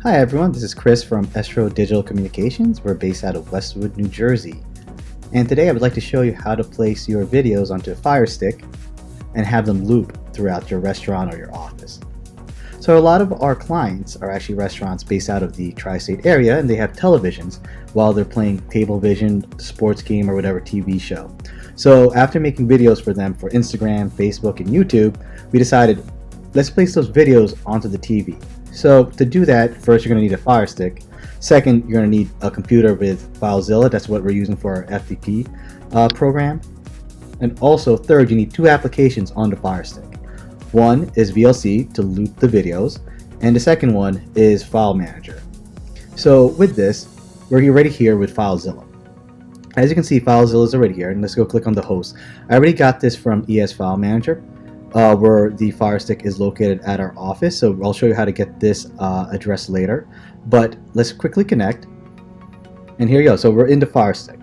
Hi everyone, this is Chris from Estro Digital Communications. We're based out of Westwood, New Jersey. And today I would like to show you how to place your videos onto a Fire Stick and have them loop throughout your restaurant or your office. So a lot of our clients are actually restaurants based out of the tri-state area, and they have televisions while they're playing Cablevision, sports game, or whatever TV show. So after making videos for them for Instagram, Facebook, and YouTube, we decided, let's place those videos onto the TV. So to do that, first you're going to need a Fire Stick. Second, you're going to need a computer with FileZilla. That's what we're using for our FTP program. And also third, you need two applications on the Fire Stick. One is VLC to loop the videos, and the second one is File Manager. So with this, we're already here with FileZilla. As you can see, FileZilla is already here, and let's go click on the host. I already got this from ES File Manager, where the Fire Stick is located at our office. So I'll show you how to get this address later. But let's quickly connect. And here you go. So we're in the Fire Stick.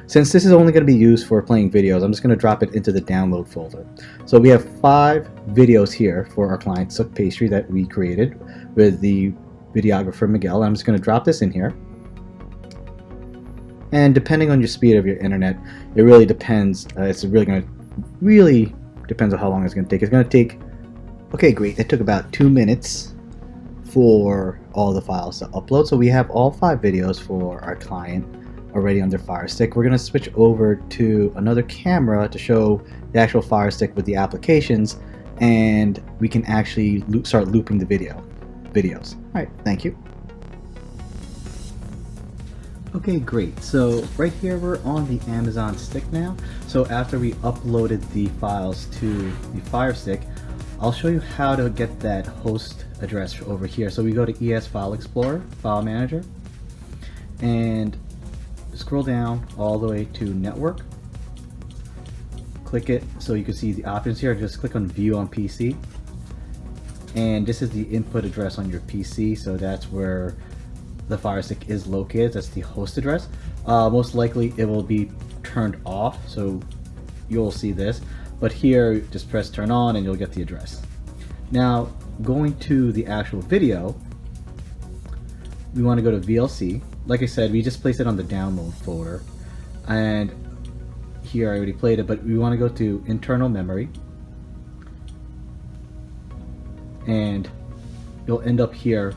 Since this is only going to be used for playing videos, I'm just going to drop it into the download folder. So we have 5 videos here for our client Sook Pastry that we created with the videographer Miguel. I'm just going to drop this in here. And depending on your speed of your internet, it really depends. It's really depends on how long it's going to take. It's going to take, okay, great. It took about 2 minutes for all the files to upload. So we have all 5 videos for our client already on their Fire Stick. We're going to switch over to another camera to show the actual Fire Stick with the applications, and we can actually start looping the videos. All right, thank you. Okay, great. So right here we're on the Amazon Stick now. So after we uploaded the files to the Fire Stick, I'll show you how to get that host address over here. So we go to ES File Explorer, File Manager, and scroll down all the way to Network. Click it so you can see the options here. Just click on View on PC. And this is the input address on your PC, so that's where the Fire Stick is located. That's the host address. Most likely it will be turned off, so you'll see this. But here, just press turn on and you'll get the address. Now, going to the actual video, we want to go to VLC. Like I said, we just placed it on the download folder. And here I already played it, but we want to go to internal memory. And you'll end up here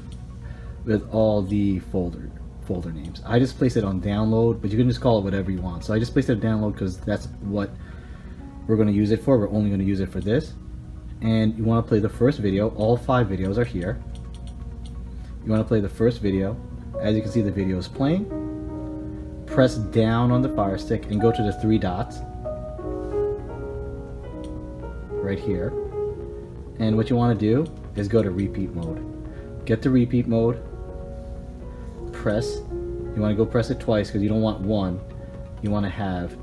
with all the folder names. I just placed it on download, but you can just call it whatever you want. So I just placed it on download because that's what we're going to use it for. We're only going to use it for this. And you want to play the first video. All 5 videos are here. You want to play the first video. As you can see, the video is playing. Press down on the Fire Stick and go to the 3 dots right here. And what you want to do is go to repeat mode. Get to repeat mode. Press. You want to go press it twice because you don't want one. You want to have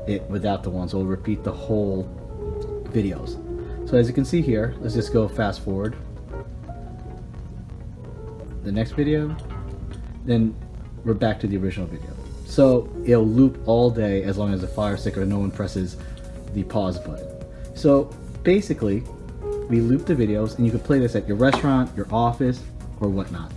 it without the one, so it'll repeat the whole videos. So as you can see here, let's just go fast forward. The next video, then we're back to the original video. So it'll loop all day as long as the Fire Stick or no one presses the pause button. So basically, we loop the videos, and you can play this at your restaurant, your office, or whatnot.